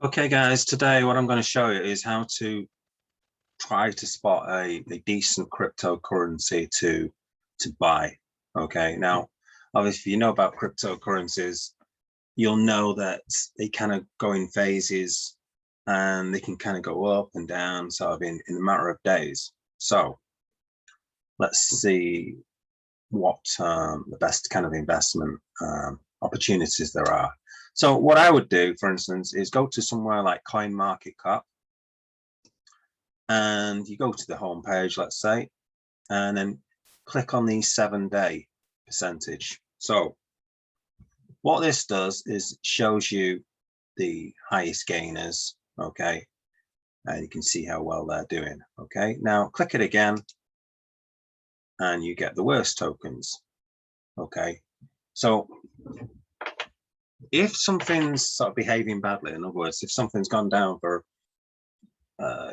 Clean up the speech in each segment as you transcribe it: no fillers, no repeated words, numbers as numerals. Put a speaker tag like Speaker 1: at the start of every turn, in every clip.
Speaker 1: Okay, guys, today what I'm going to show you is how to try to spot a decent cryptocurrency to buy. Okay, now, obviously, if you know about cryptocurrencies, you'll know that they kind of go in phases and they can kind of go up and down sort of in a matter of days. So let's see what the best kind of investment opportunities there are. So what I would do, for instance, is go to somewhere like Coinmarketcap, and you go to the home page, let's say, and then click on the 7-day percentage. So what this does is shows you the highest gainers, okay, and you can see how well they're doing. Okay, now click it again and you get the worst tokens. Okay, so if something's sort of behaving badly, in other words, if something's gone down for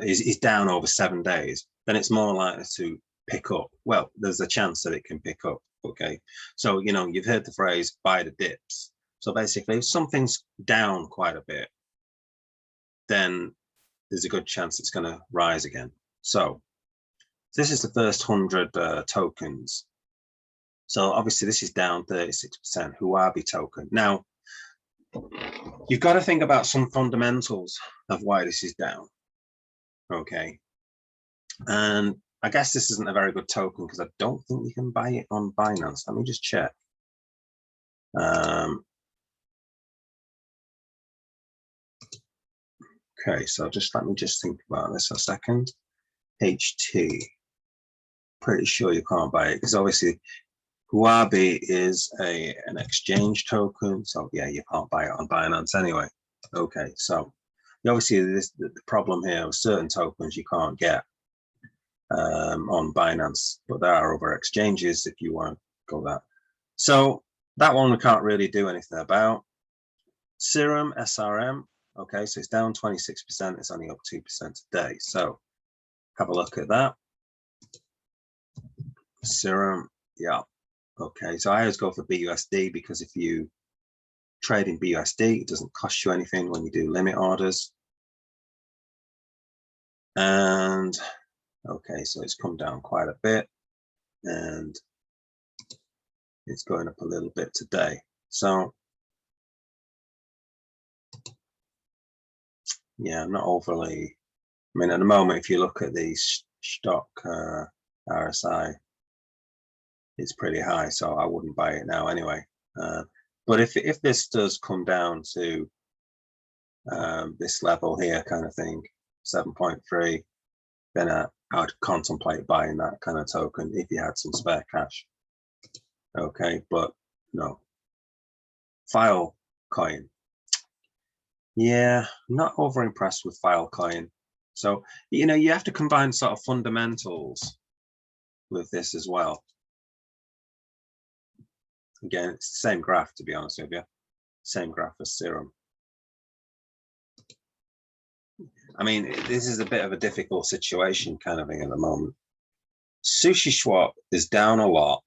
Speaker 1: is down over 7 days, then it's more likely to pick up. Well, there's a chance that it can pick up. Okay, so you've heard the phrase buy the dips. So basically, if something's down quite a bit, then there's a good chance it's going to rise again. So this is the first 100 tokens. So obviously this is down 36%, Huobi token. Now, you've got to think about some fundamentals of why this is down. Okay, and I guess this isn't a very good token because I don't think you can buy it on Binance. Let me just check. Okay, so let me just think about this a second. HT, pretty sure you can't buy it because obviously Huobi is an exchange token, so yeah, you can't buy it on Binance anyway. Okay, so obviously the problem here with certain tokens you can't get on Binance, but there are other exchanges if you want to go that. So that one we can't really do anything about. Serum, SRM, okay, so it's down 26%, it's only up 2% today. So have a look at that. Serum, yeah, okay, so I always go for BUSD because if you trade in BUSD, it doesn't cost you anything when you do limit orders. And okay, so it's come down quite a bit and it's going up a little bit today. So yeah, I'm not overly, I mean, at the moment, if you look at the stock RSI, it's pretty high, so I wouldn't buy it now anyway. But if this does come down to this level here kind of thing, 7.3, then I would contemplate buying that kind of token if you had some spare cash. Okay, but no. Filecoin. Yeah, I'm not over impressed with Filecoin. So, you have to combine sort of fundamentals with this as well. Again, it's the same graph, to be honest with you. Same graph as Serum. I mean, this is a bit of a difficult situation kind of thing at the moment. SushiSwap is down a lot.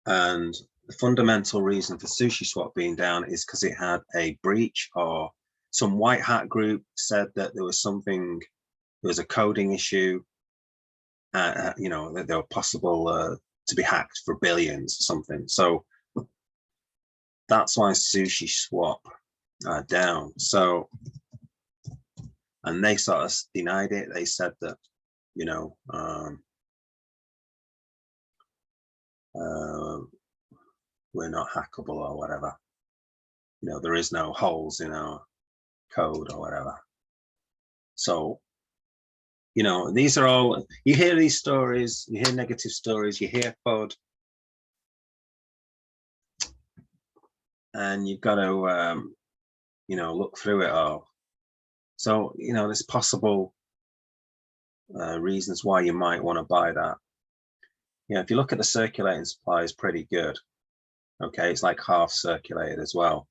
Speaker 1: And the fundamental reason for SushiSwap being down is because it had a breach, or some white hat group said that there was a coding issue, that they were possible to be hacked for billions or something. So that's why SushiSwap are down. So, and they sort of denied it. They said that, we're not hackable or whatever. There is no holes in our code or whatever. So, these are all, you hear these stories, you hear negative stories, you hear FUD, and you've got to, look through it all. So, there's possible reasons why you might want to buy that. If you look at the circulating supply, is pretty good. Okay, it's like half circulated as well.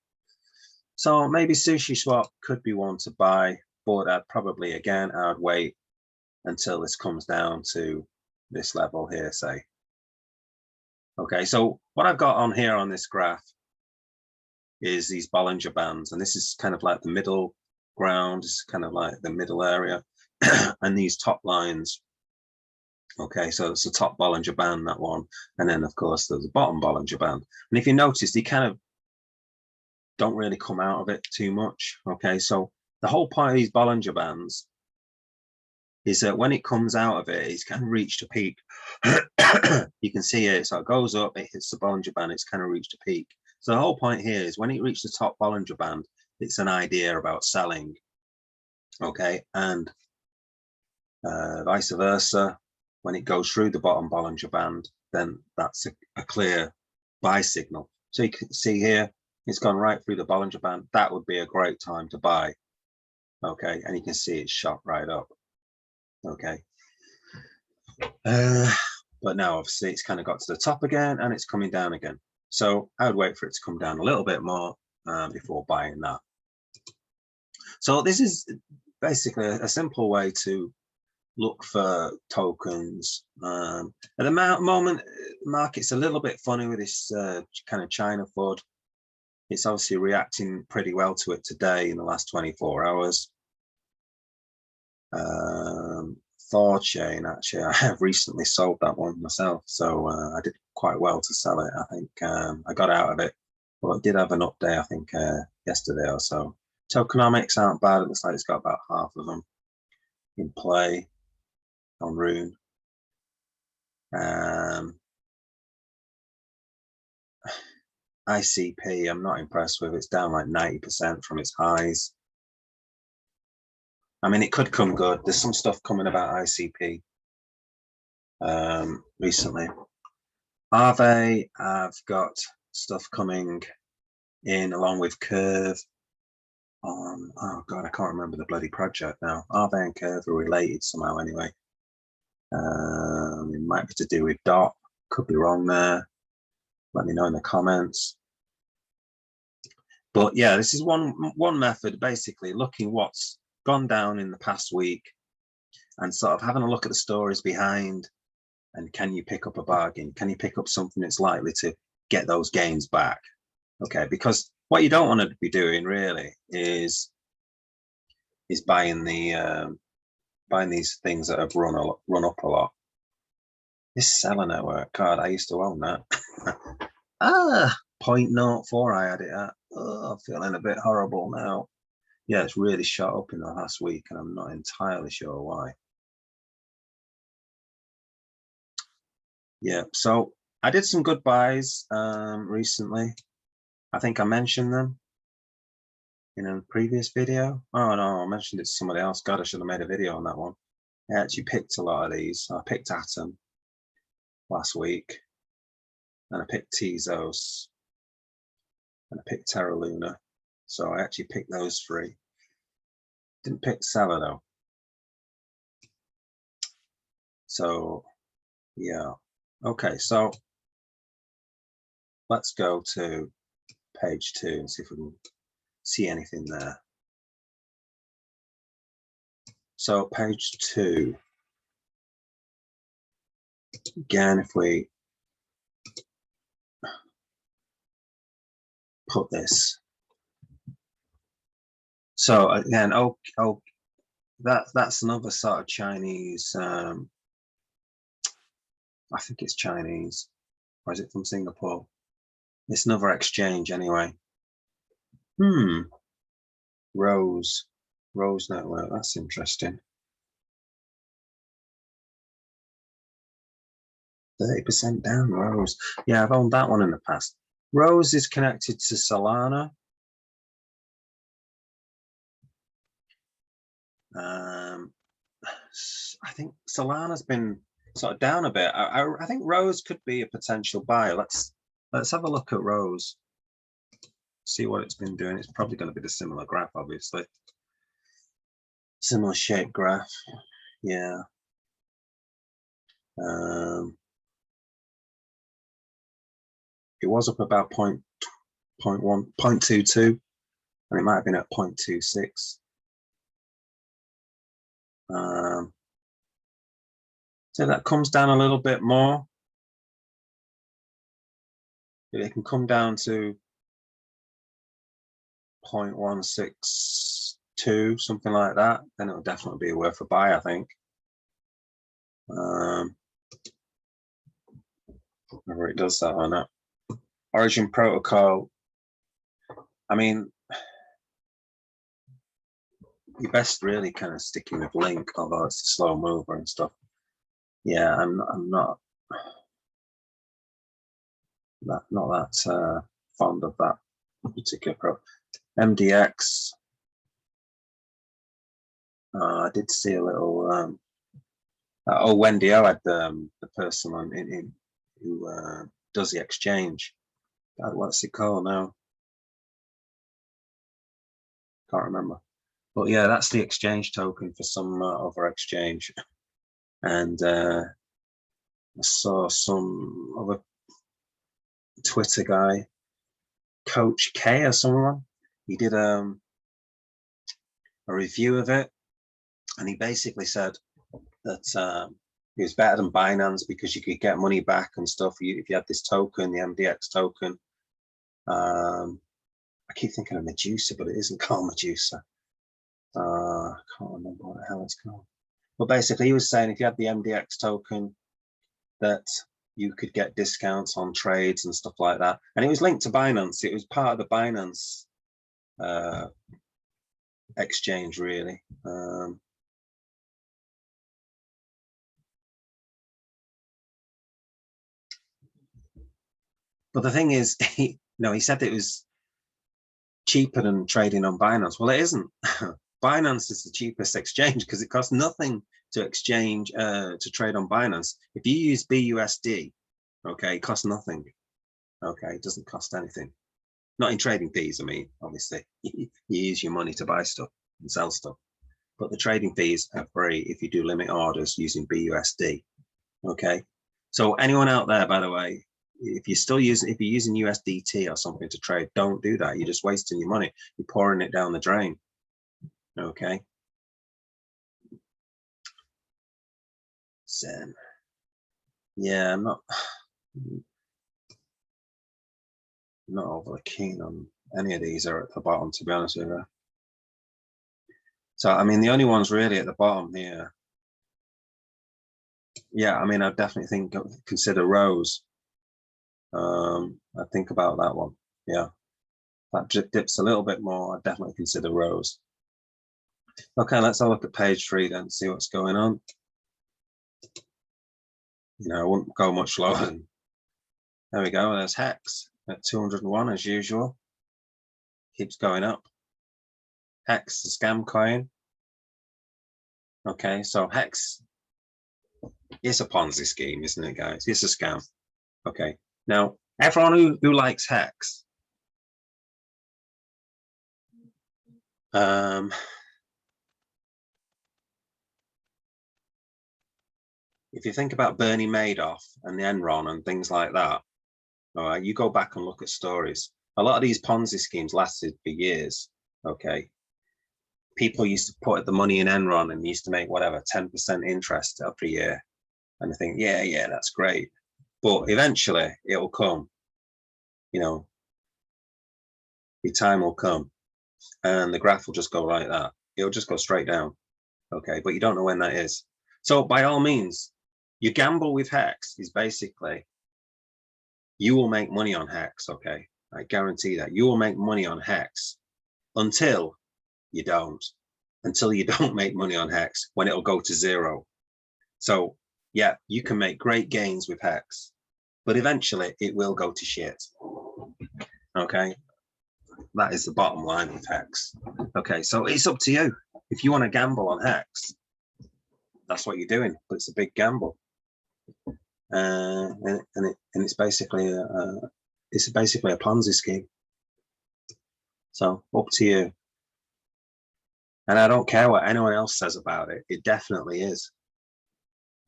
Speaker 1: So maybe SushiSwap could be one to buy, but I'd probably, again, I'd wait until this comes down to this level here, say. Okay, so what I've got on here on this graph is these Bollinger Bands, and this is kind of like the middle ground, is kind of like the middle area, and these top lines. Okay, so it's the top Bollinger Band, that one, and then of course there's the bottom Bollinger Band. And if you notice, they kind of don't really come out of it too much. Okay, so the whole point of these Bollinger Bands is that when it comes out of it, it's kind of reached a peak. You can see it, so it goes up, it hits the Bollinger Band, it's kind of reached a peak. So the whole point here is when it reaches the top Bollinger Band, it's an idea about selling. Okay, and vice versa, when it goes through the bottom Bollinger Band, then that's a clear buy signal. So you can see here, it's gone right through the Bollinger Band. That would be a great time to buy. Okay, and you can see it's shot right up. Okay, but now obviously it's kind of got to the top again and it's coming down again. So I would wait for it to come down a little bit more before buying that. So this is basically a simple way to look for tokens. At the moment, the market's a little bit funny with this kind of China FUD. It's obviously reacting pretty well to it today in the last 24 hours. Thorchain, actually, I have recently sold that one myself, so I did quite well to sell it. I think I got out of it. Well, it did have an up day, I think, yesterday or so. Tokenomics aren't bad. It looks like it's got about half of them in play on Rune. ICP, I'm not impressed with. It's down like 90% from its highs. I mean, it could come good. There's some stuff coming about ICP recently. Aave, I've got stuff coming in along with Curve on, oh God, I can't remember the bloody project now. Aave and Curve are related somehow anyway. It might be to do with DOT. Could be wrong there. Let me know in the comments. But yeah, this is one method, basically looking what's gone down in the past week and sort of having a look at the stories behind, and can you pick up a bargain? Can you pick up something that's likely to get those gains back? Okay, because what you don't want to be doing really is buying these things that have run up a lot. This seller network, God, I used to own that. 0.04 I had it at. Oh, I'm feeling a bit horrible now. Yeah, it's really shot up in the last week and I'm not entirely sure why. Yeah, so I did some good buys recently. I think I mentioned them in a previous video. Oh no, I mentioned it to somebody else. God, I should have made a video on that one. I actually picked a lot of these. I picked Atom last week, and I picked Tezos, and I picked Terra Luna. So I actually picked those three. Didn't pick Seller though. So yeah, okay, so let's go to page 2 and see if we can see anything there. So page 2, again, if we put this, so again, that's another sort of Chinese, I think it's Chinese, or is it from Singapore? It's another exchange anyway. Rose network, that's interesting. 30% down, Rose. Yeah, I've owned that one in the past. Rose is connected to Solana. I think Solana's been sort of down a bit. I think Rose could be a potential buy. Let's have a look at Rose. See what it's been doing. It's probably going to be the similar graph, obviously. Similar shape graph. Yeah. It was up about 0.22, and it might have been at 0.26. So that comes down a little bit more. It can come down to 0.162, something like that, then it would definitely be worth a buy, I think. Whether it does that or not. Origin Protocol, I mean, you best really kind of sticking with Link, although it's a slow mover and stuff. Yeah, I'm not that fond of that particular pro. MDX, I did see a little. Wendy O had the person on in who does the exchange. What's it called now? Can't remember. But yeah, that's the exchange token for some other exchange. And I saw some other Twitter guy, Coach K or someone. He did a review of it, and he basically said that it was better than Binance because you could get money back and stuff if you had this token, the MDX token. I keep thinking of Medusa, but it isn't called Medusa. I can't remember what the hell it's called. But basically, he was saying if you had the MDX token, that you could get discounts on trades and stuff like that. And it was linked to Binance. It was part of the Binance exchange, really. But the thing is, he said it was cheaper than trading on Binance. Well, it isn't. Binance is the cheapest exchange because it costs nothing to exchange to trade on Binance. If you use BUSD, okay, it costs nothing. Okay, it doesn't cost anything. Not in trading fees, I mean, obviously. You use your money to buy stuff and sell stuff. But the trading fees are free if you do limit orders using BUSD. Okay. So anyone out there, by the way, if you're using USDT or something to trade, don't do that. You're just wasting your money. You're pouring it down the drain. Okay. Zen. Yeah, I'm not overly keen on any of these are at the bottom, to be honest with you. So, I mean, the only ones really at the bottom here. Yeah, I mean, I definitely consider Rose. I think about that one. Yeah, that dips a little bit more. I definitely consider Rose. Okay, let's have a look at page 3 then, see what's going on. I wouldn't go much lower than, there we go, there's Hex at 201 as usual. Keeps going up. Hex, the scam coin. Okay, so Hex is a Ponzi scheme, isn't it, guys? It's a scam. Okay, now everyone who likes Hex, if you think about Bernie Madoff and the Enron and things like that, all right, you go back and look at stories. A lot of these Ponzi schemes lasted for years. Okay, people used to put the money in Enron and used to make whatever 10% interest every year, and they think, yeah, that's great. But eventually, it'll come. Your time will come, and the graph will just go like that. It'll just go straight down. Okay, but you don't know when that is. So by all means, you gamble with Hex is basically you will make money on Hex. Okay, I guarantee that you will make money on Hex until you don't make money on Hex, when it'll go to zero. So yeah, you can make great gains with Hex, but eventually it will go to shit. Okay, that is the bottom line with Hex. Okay, so it's up to you. If you want to gamble on Hex, that's what you're doing, but it's a big gamble. And it's basically a Ponzi scheme. So up to you. And I don't care what anyone else says about it. It definitely is.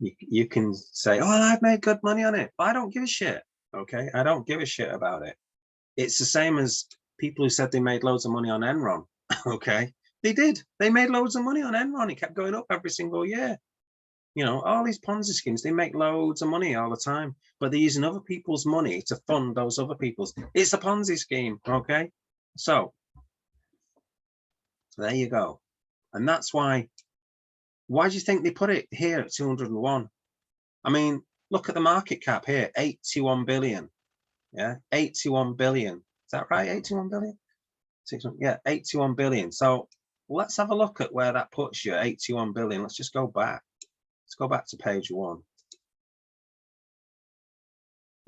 Speaker 1: You can say, oh, I've made good money on it, but I don't give a shit. Okay, I don't give a shit about it. It's the same as people who said they made loads of money on Enron. Okay, they did. They made loads of money on Enron. It kept going up every single year. All these Ponzi schemes, they make loads of money all the time, but they're using other people's money to fund those other people's. It's a Ponzi scheme, okay? So So there you go. And that's why do you think they put it here at 201? I mean, look at the market cap here, 81 billion. Yeah, 81 billion. Is that right? 81 billion? Yeah, 81 billion. So let's have a look at where that puts you, 81 billion. Let's just go back. Let's go back to page 1.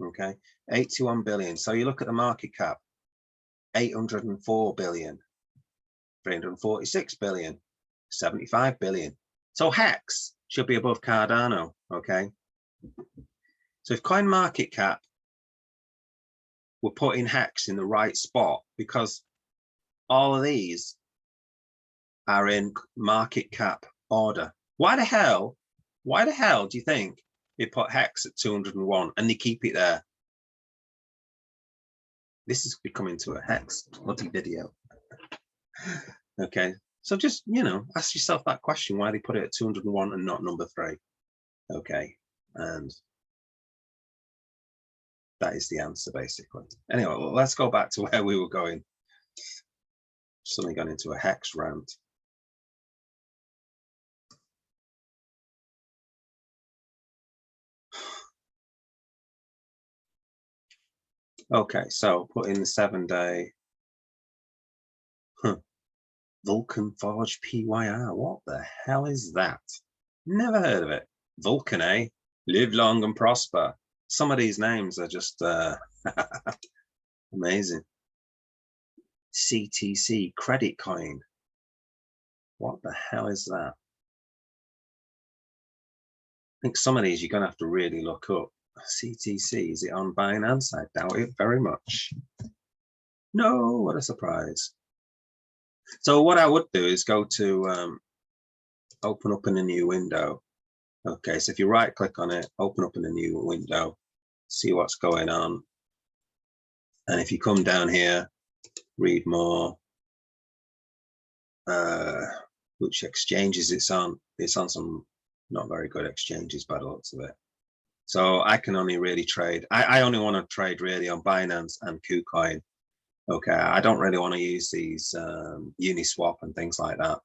Speaker 1: Okay, 81 billion. So you look at the market cap, 804 billion, 346 billion, 75 billion. So Hex should be above Cardano. Okay, so if Coinmarketcap were putting Hex in the right spot, because all of these are in market cap order. Why the hell do you think they put Hex at 201 and they keep it there? This is becoming to a Hex bloody video. Okay, so just, you know, ask yourself that question, why they put it at 201 and not number 3. Okay, and that is the answer, basically. Anyway, let's go back to where we were going. Suddenly gone into a Hex rant. Okay, so put in the 7-day. Vulcan Forge PYR. What the hell is that? Never heard of it. Vulcan, eh? Live long and prosper. Some of these names are just amazing. CTC credit coin. What the hell is that? I think some of these you're going to have to really look up. CTC, is it on Binance? I doubt it very much. No, what a surprise. So what I would do is go to open up in a new window. Okay, so if you right click on it, open up in a new window, see what's going on. And if you come down here, read more, which exchanges it's on some not very good exchanges by the looks of it. So I can only really trade, I only want to trade really on Binance and KuCoin. Okay, I don't really want to use these Uniswap and things like that.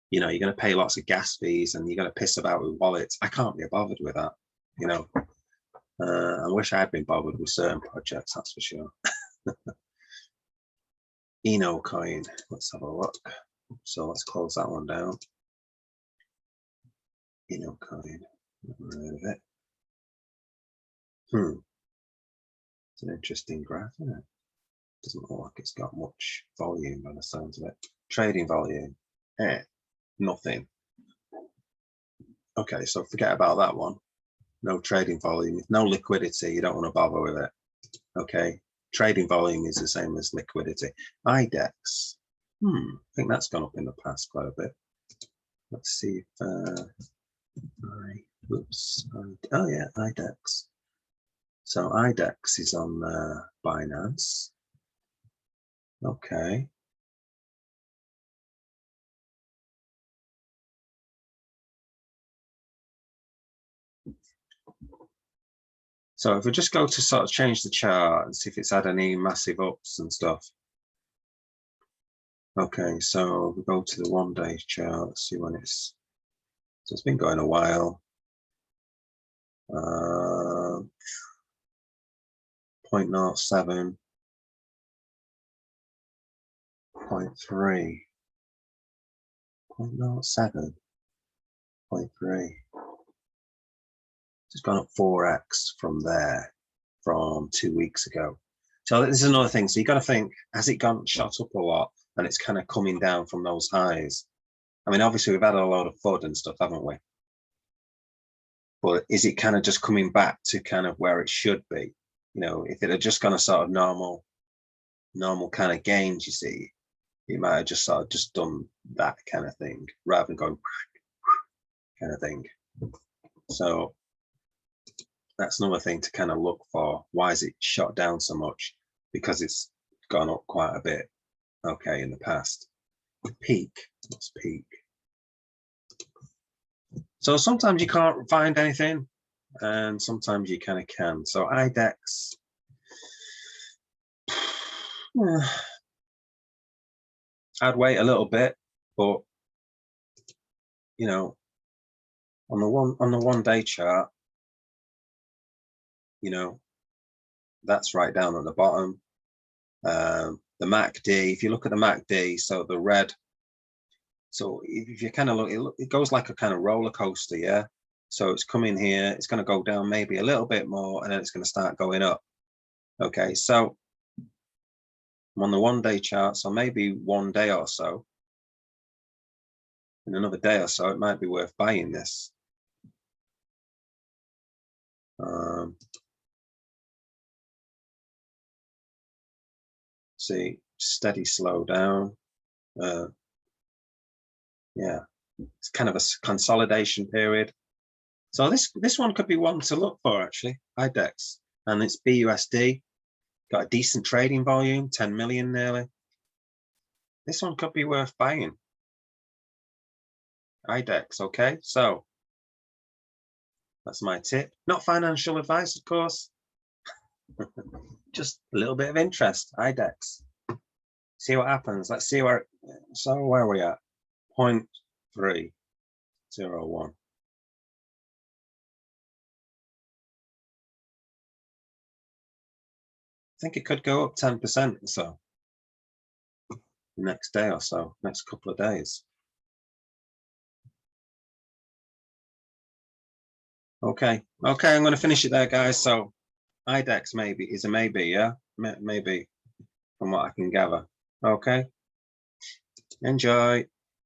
Speaker 1: You know, you're going to pay lots of gas fees and you're going to piss about with wallets. I can't be bothered with that, you know. I wish I had been bothered with certain projects, that's for sure. Eno coin, let's have a look. So let's close that one down. Eno coin, never heard of it. It's an interesting graph, isn't it? Doesn't look like it's got much volume by the sounds of it. Trading volume, nothing. Okay, so forget about that one. No trading volume, no liquidity, you don't want to bother with it. Okay, trading volume is the same as liquidity. IDEX, I think that's gone up in the past quite a bit. Let's see if, oh yeah, IDEX. So IDEX is on Binance. Okay. So if we just go to sort of change the chart and see if it's had any massive ups and stuff. Okay, so we go to the 1-day chart, let's see when it's, so it's been going a while. 0.07, 0.3, 0.07, 0.3. It's gone up 4x from there, from 2 weeks ago. So this is another thing. So you got to think, has it gone shot up a lot and it's kind of coming down from those highs? I mean, obviously we've had a lot of FUD and stuff, haven't we? But is it kind of just coming back to kind of where it should be? You know, if it had just gone a sort of normal kind of gains, you see, it might have just sort of just done that kind of thing rather than going kind of thing. So that's another thing to kind of look for. Why is it shot down so much? Because it's gone up quite a bit, okay, in the past. Peak, what's peak? So sometimes you can't find anything and sometimes you kind of can. So IDEX, I'd wait a little bit But you know, on the 1 day chart, you know, that's right down at the bottom. The MACD, if you look at the MACD, so the red, so if you kind of look, it goes like a kind of roller coaster, yeah. So it's coming here, it's going to go down maybe a little bit more, and then it's going to start going up. Okay, so I'm on the 1 day chart, so maybe 1 day or so, in another day or so, it might be worth buying this. See, steady slow down. Yeah, it's kind of a consolidation period. So this one could be one to look for, actually, IDEX, and it's BUSD, got a decent trading volume, 10 million nearly. This one could be worth buying. IDEX, okay, so that's my tip. Not financial advice, of course. Just a little bit of interest. IDEX. See what happens. Let's see where. So where are we at? 0.301. I think it could go up 10% or so. Next day or so. Next couple of days. Okay. Okay. I'm going to finish it there, guys. So IDEX maybe is a maybe. Yeah. Maybe from what I can gather. Okay. Enjoy.